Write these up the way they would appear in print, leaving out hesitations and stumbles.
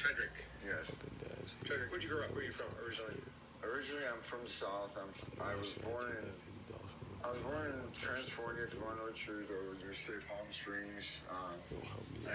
Chadrick. Yes. Chadrick, where'd you grow up? Where are you from originally? Originally, I'm from the South. I was born in Transfornia, Toronto, Trudeau, University of Palm Springs. I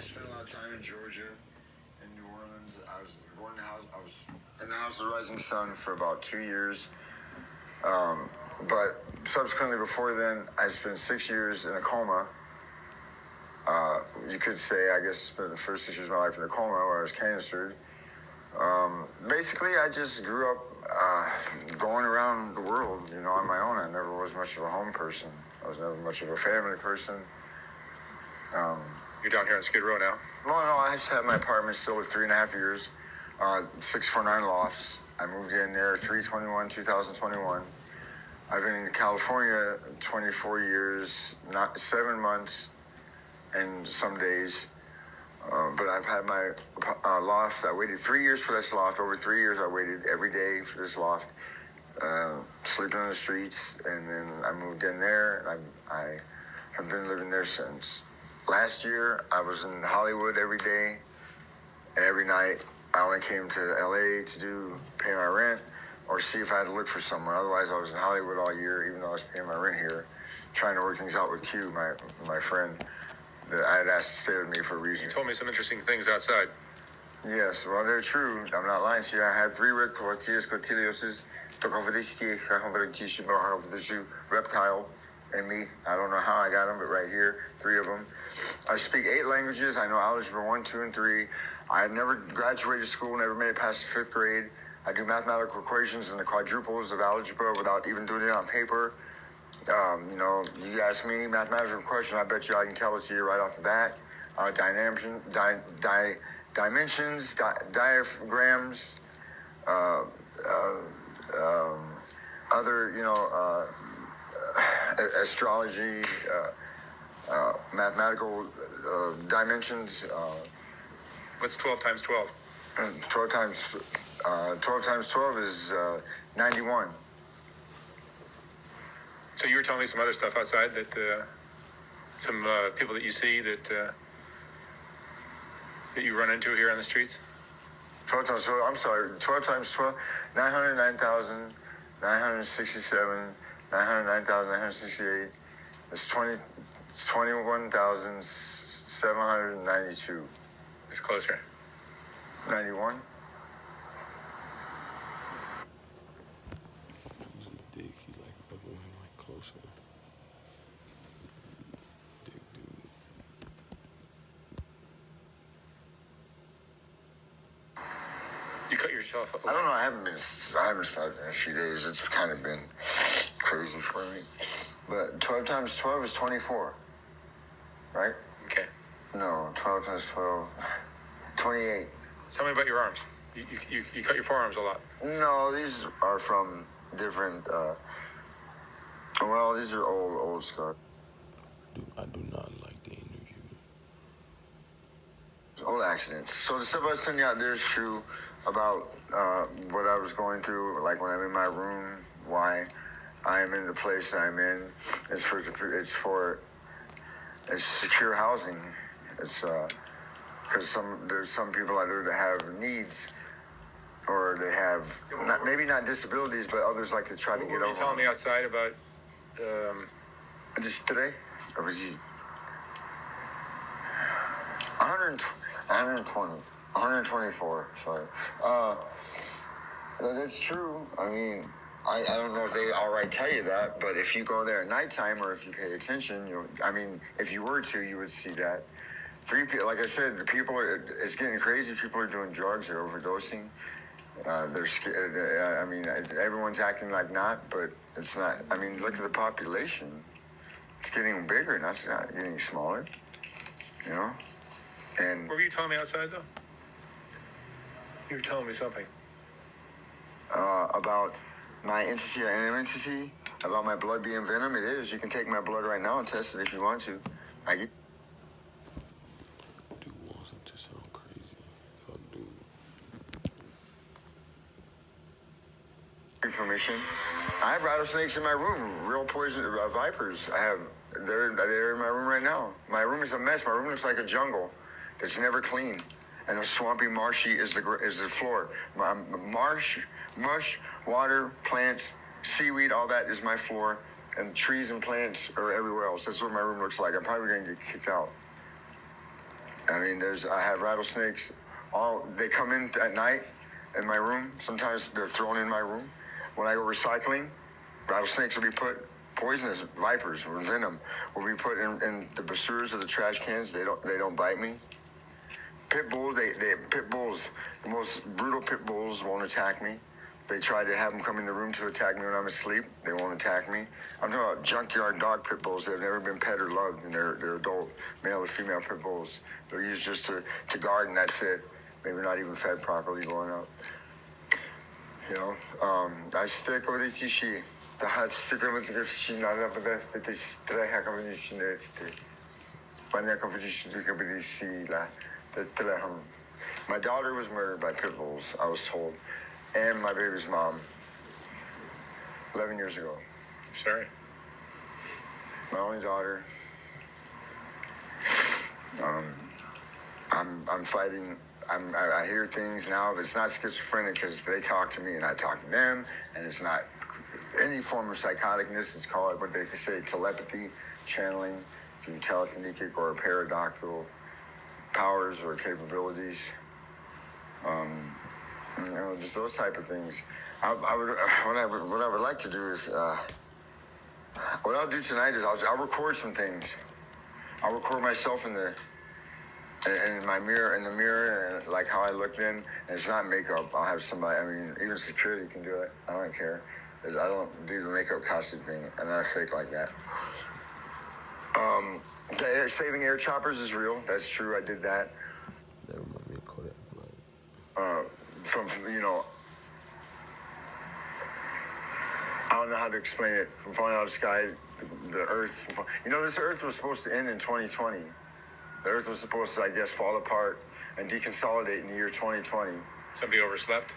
spent a lot of time in Georgia, in New Orleans. I was born in the house. I was in the House of the Rising Sun for about 2 years. But subsequently, before then, I spent 6 years in a coma. You could say, I guess, spent the first 6 years of my life in a coma where I was canistered. Basically, I just grew up going around the world, on my own. I never was much of a home person. I was never much of a family person. You're down here on Skid Row now? Well, no, I just had my apartment still with 3.5 years, 649 lofts. I moved in there 3/21/2021. I've been in California 24 years, 7 months, and some days. But I've had my loft. I waited 3 years for this loft. Over 3 years, I waited every day for this loft, sleeping on the streets. And then I moved in there, and I have been living there since. Last year, I was in Hollywood every day and every night. I only came to LA to pay my rent or see if I had to look for somewhere. Otherwise, I was in Hollywood all year, even though I was paying my rent here, trying to work things out with Q, my friend, that I had asked to stay with me for a reason. You told me some interesting things outside. Yes, well, they're true. I'm not lying to you. I had 3 red cotillions, reptile, and me. I don't know how I got them, but right here, 3 of them. I speak 8 languages. I know algebra 1, 2, and 3. I never graduated school, never made it past the 5th grade. I do mathematical equations and the quadruples of algebra without even doing it on paper. You ask me mathematical question, I bet you I can tell it to you right off the bat. Dimensions, diagrams, other, astrology, mathematical dimensions. What's 12 times 12? 12 times 12 is 91. So you were telling me some other stuff outside that some people that you see that you run into here on the streets? 12 times 12, I'm sorry, 12 times 12, 909,967, 909,968. It's 21,792. It's closer. 91. He's a dick. He's like fucking with him like closer. Dick dude. You cut yourself up. I don't know. I haven't slept in a few days. It's kind of been crazy for me. But 12 times 12 is 24, right? Okay. No, 12 times 12, 28. Tell me about your arms. You cut your forearms a lot. No, these are from different. These are old scars. I do not like the interview. Old accidents. So the stuff I was telling you out there is true about what I was going through, like when I'm in my room, why I am in the place that I'm in. It's secure housing. It's because there's some people out there that have needs, or they have maybe not disabilities, but others like to try to get over. What were you telling me outside about? Just today, or was he 124? Sorry. That's true. I mean, I don't know if they outright tell you that, but if you go there at nighttime or if you pay attention, if you were to, you would see that. 3 people, like I said, it's getting crazy. People are doing drugs, they're overdosing. They're scared. Everyone's acting like not, but it's not. I mean, look at the population. It's getting bigger, it's not getting smaller. And What were you telling me outside, though? You were telling me something. About my entity or entity, about my blood being venom. It is. You can take my blood right now and test it if you want to. Dude wants him to sound crazy. Fuck, dude. Information. I have rattlesnakes in my room. Real poison vipers. They're in my room right now. My room is a mess. My room looks like a jungle. It's never clean. and the swampy, marshy is the floor. Marsh, mush, water, plants, seaweed, all that is my floor, and trees and plants are everywhere else. That's what my room looks like. I'm probably gonna get kicked out. I mean, I have rattlesnakes. They come in at night in my room. Sometimes they're thrown in my room. When I go recycling, rattlesnakes will be put, poisonous vipers or venom will be put in the basures of the trash cans. They don't bite me. Pit bulls, pit bulls, the most brutal pit bulls won't attack me. They try to have them come in the room to attack me when I'm asleep. They won't attack me. I'm talking about junkyard dog pit bulls. They've never been pet or loved, and they're adult male or female pit bulls. They're used just to guard, and that's it. Maybe not even fed properly going up. You know, I stick with the tishi. The hot sticker with the tishi. Not enough of that. The streha competition. Panya competition. The competition. My daughter was murdered by pit bulls, I was told, and my baby's mom 11 years ago. Sorry. My only daughter. I'm fighting. I hear things now, but it's not schizophrenic because they talk to me and I talk to them, and it's not any form of psychoticness. It's called what they could say telepathy, channeling through telekinetic or paradoctal powers or capabilities. You know, just those type of things. What I would like to do is, what I'll do tonight is I'll record some things. I'll record myself in my mirror, and like how I looked in, and it's not makeup. I'll have somebody, I mean, even security can do it. I don't care. I don't do the makeup costume thing. I'm not fake like that. Saving air choppers is real. That's true. I did that. That remind me of Kodak Black. From you know, I don't know how to explain it. From falling out of the sky, the Earth. You know, this Earth was supposed to end in 2020. The Earth was supposed to, I guess, fall apart and deconsolidate in the year 2020. Somebody overslept?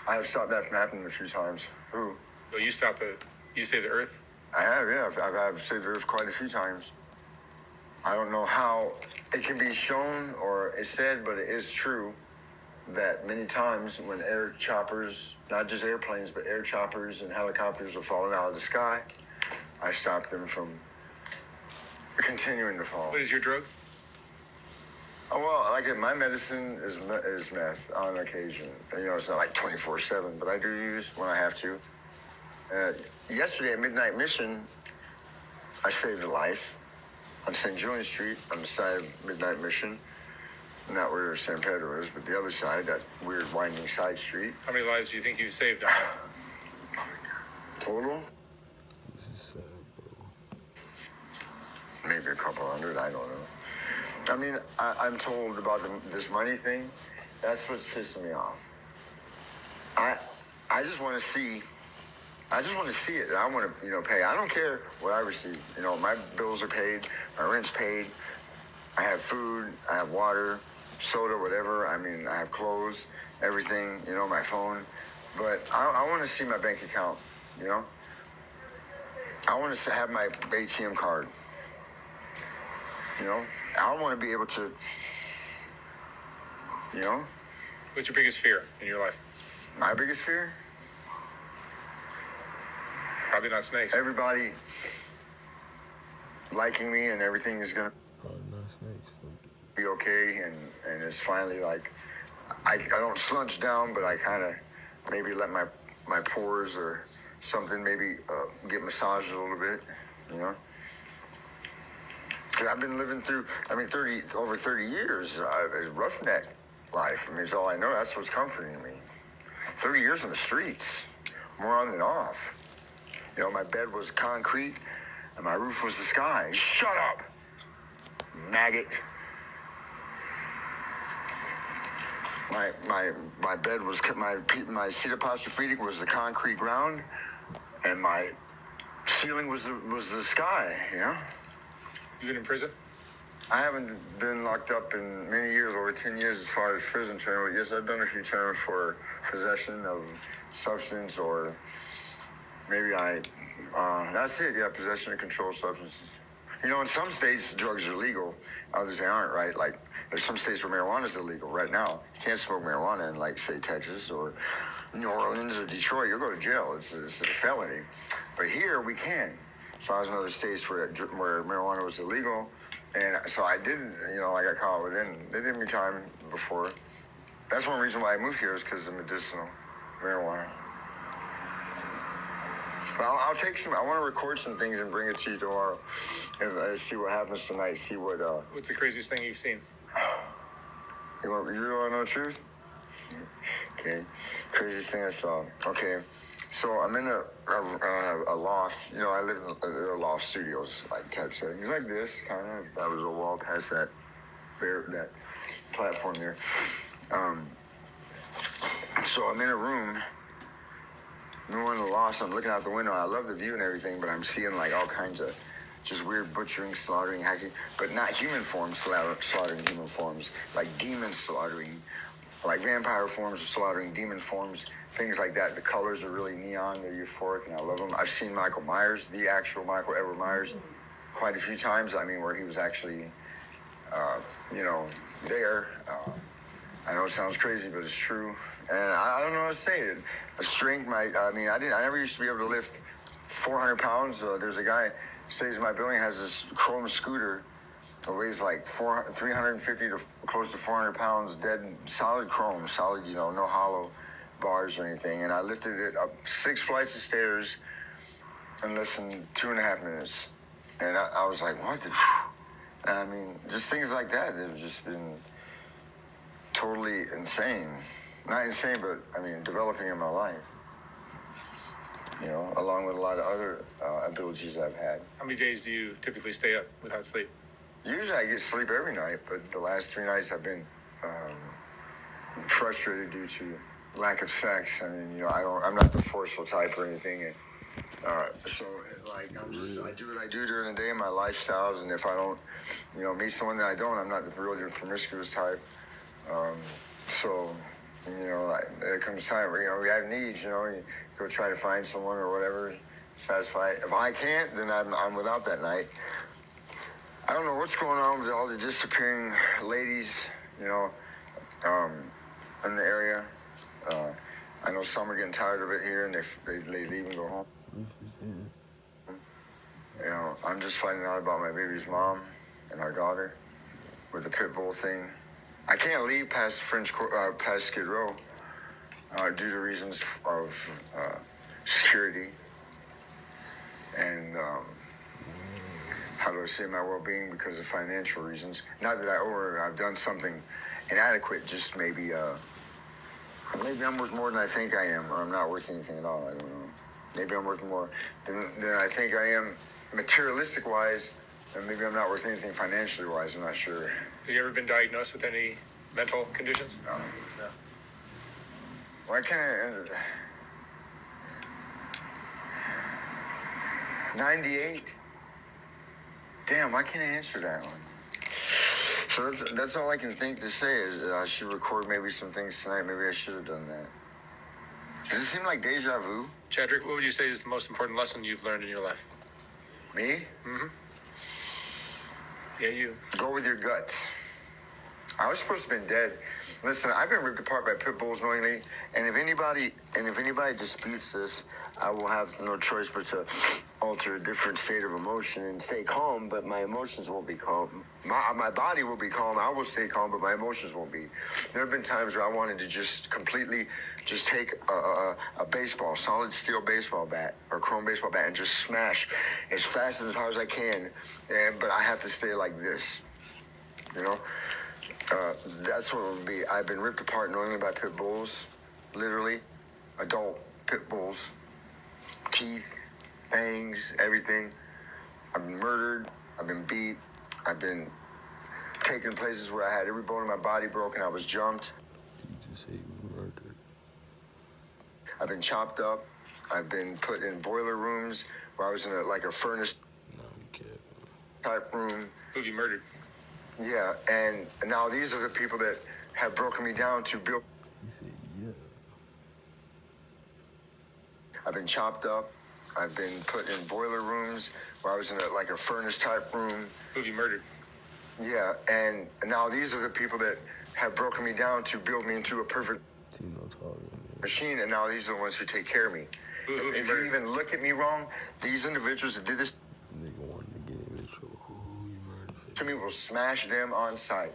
I have stopped that from happening a few times. Who? Well, you saved the Earth? I have, yeah. I've saved the Earth quite a few times. I don't know how it can be shown or it's said, but it is true that many times when air choppers, not just airplanes, but air choppers and helicopters are falling out of the sky, I stopped them from continuing to fall. What is your drug? Oh, well, my medicine is meth on occasion. You know, it's not like 24/7, but I do use when I have to. Yesterday at Midnight Mission, I saved a life on St. Julian Street on the side of Midnight Mission. Not where San Pedro is, but the other side, that weird winding side street. How many lives do you think you saved on it? Total? This is sad, bro. Maybe a couple hundred, I don't know. I mean, I'm told about this money thing. That's what's pissing me off. I just want to see. I just want to see it. I want to, pay. I don't care what I receive. My bills are paid. My rent's paid. I have food. I have water, soda, whatever. I mean, I have clothes, everything. My phone. But I want to see my bank account. I want to have my ATM card. I want to be able to. What's your biggest fear in your life? My biggest fear? Probably not snakes. Everybody liking me and everything is going to Probably not snakes. be okay. And it's finally like, I don't slunch down, but I kind of maybe let my pores or something maybe get massaged a little bit, Because I've been living through, over 30 years, a roughneck life. It's all I know. That's what's comforting me. 30 years in the streets, more on than off. My bed was concrete, and my roof was the sky. Shut up, maggot. My bed was, my seat apostrophe was the concrete ground, and my ceiling was the sky, You been in prison? I haven't been locked up in many years, over 10 years as far as prison term. Yes, I've done a few terms for possession of substance, or maybe that's it, yeah, possession of controlled substances. You know, in some states, drugs are legal. Others, they aren't, right? Like, there's some states where marijuana is illegal right now. You can't smoke marijuana in, like, say, Texas or New Orleans or Detroit. You'll go to jail. It's a felony. But here, we can. So I was in other states where marijuana was illegal. And so I didn't, you know, I got caught within. They did me time before. That's one reason why I moved here is because of medicinal marijuana. But I'll take some. I want to record some things and bring it to you tomorrow. And see what happens tonight. See what. What's the craziest thing you've seen? You want to know the truth? Okay. Craziest thing I saw. Okay. So I'm in a loft. You know, I live in a loft studios like type settings like this kind of. That was a wall past that platform there. So I'm in a room. I'm in the loft. I'm looking out the window. I love the view and everything, but I'm seeing like all kinds of just weird butchering, slaughtering, hacking, but not human forms slaughtering human forms, like demons slaughtering, like vampire forms of slaughtering demon forms, things like that. The colors are really neon. They're euphoric, and I love them. I've seen Michael Myers, the actual Michael Edward Myers, quite a few times. I mean, where he was actually, you know, there. I know it sounds crazy, but it's true. And I don't know how to say it. A strength I never used to be able to lift 400 pounds. There's a guy stays in my building, has this chrome scooter that weighs like 350 to close to 400 pounds, dead, solid chrome, solid, you know, no hollow bars or anything. And I lifted it up 6 flights of stairs in less than 2.5 minutes. And I was like, what? I mean, just things like that that have just been totally insane. Not insane, but I mean, developing in my life. You know, along with a lot of other abilities I've had. How many days do you typically stay up without sleep? Usually I get sleep every night, but the last 3 nights I've been frustrated due to lack of sex. I mean, you know, I'm not the forceful type or anything. So like, I do what I do during the day in my lifestyles, and if I don't, you know, meet someone that I don't, I'm not the really promiscuous type. So, you know, like, there comes time where, you know, we have needs, you know, you go try to find someone or whatever, satisfy it. If I can't, then I'm without that night. I don't know what's going on with all the disappearing ladies, you know, in the area. I know some are getting tired of it here, and they leave and go home. You know, I'm just finding out about my baby's mom and our daughter with the pit bull thing. I can't leave past past Skid Row due to reasons of security and how do I say my well-being, because of financial reasons. Not that I've done something inadequate, just maybe I'm worth more than I think I am, or I'm not worth anything at all. I don't know. Maybe I'm worth more than I think I am materialistic-wise, and maybe I'm not worth anything financially-wise. I'm not sure. Have you ever been diagnosed with any mental conditions? No. No. Why can't I? 98? Damn, why can't I answer that one? So that's all I can think to say is I should record maybe some things tonight. Maybe I should have done that. Does it seem like deja vu? Chadrick, what would you say is the most important lesson you've learned in your life? Me? Mm-hmm. Yeah, you. Go with your gut. I was supposed to have been dead. Listen, I've been ripped apart by pit bulls knowingly, and if anybody disputes this, I will have no choice but to alter a different state of emotion and stay calm, but my emotions won't be calm. My body will be calm. I will stay calm, but my emotions won't be. There have been times where I wanted to just completely just take a baseball, solid steel baseball bat or chrome baseball bat and just smash as fast and as hard as I can, but I have to stay like this, you know? That's what it would be. I've been ripped apart knowingly by pit bulls, literally, adult pit bulls, teeth, fangs, everything. I've been murdered. I've been beat. I've been taken places where I had every bone in my body broken. I was jumped. You just say you were murdered. I've been chopped up. I've been put in boiler rooms where I was in a furnace No, you can't. type room. Who have you murdered? Yeah, and now these are the people that have broken me down to build. You said, yeah. I've been chopped up. I've been put in boiler rooms where I was in like a furnace type room. Who have you murdered? Yeah, and now these are the people that have broken me down to build me into a perfect machine, and now these are the ones who take care of me. If you even look at me wrong, these individuals that did this Nigga wanted to get him in trouble. Who you murdered? to me will smash them on sight.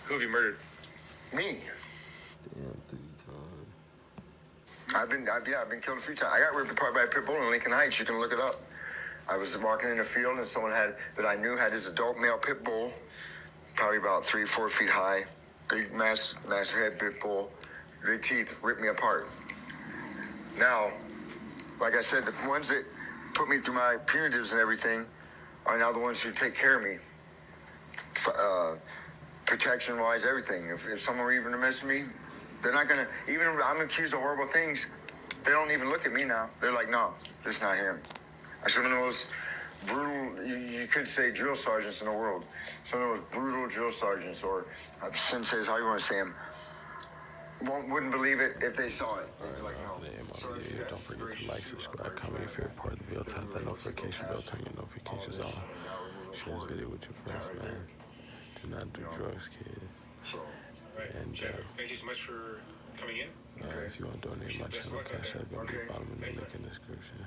Who have you murdered? Me. Damn, 3 times. I've been killed a few times. I got ripped apart by a pit bull in Lincoln Heights. You can look it up. I was walking in a field and someone that I knew had this adult male pit bull, probably about 3-4 feet high, big massive head pit bull, big teeth, ripped me apart. Now, like I said, the ones that put me through my punitives and everything are now the ones who take care of me. Protection-wise, everything. If someone were even to miss me, they're not gonna, even if I'm accused of horrible things, they don't even look at me now. They're like, no, this is not him. I some of the most brutal, you could say drill sergeants in the world. Some of the most brutal drill sergeants or senseis, how you want to say them, wouldn't believe it if they saw it. They'd be like, no. Don't forget to like, subscribe, comment if you're a part of the video. Tap that notification bell, turn your notifications on. Share this video with your friends, man. Do not do drugs, kids. And Thank you so much for coming in. if you want to donate my channel, CashApp gonna be at the bottom in the link in the description.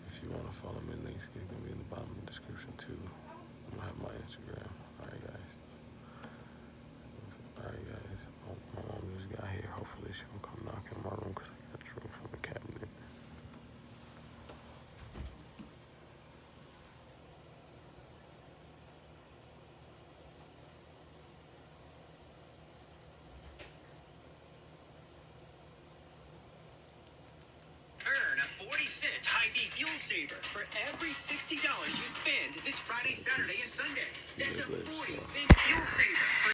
If you want to follow me, links gonna be in the bottom of the description too. I'm gonna have my Instagram. Alright guys. My mom just got here. Hopefully she won't come knocking in my room because I got drugs from the cabinet. Earn a 40-cent Hy-Vee fuel saver for every $60 you spend this Friday, Saturday, and Sunday. That's a 40-cent fuel saver.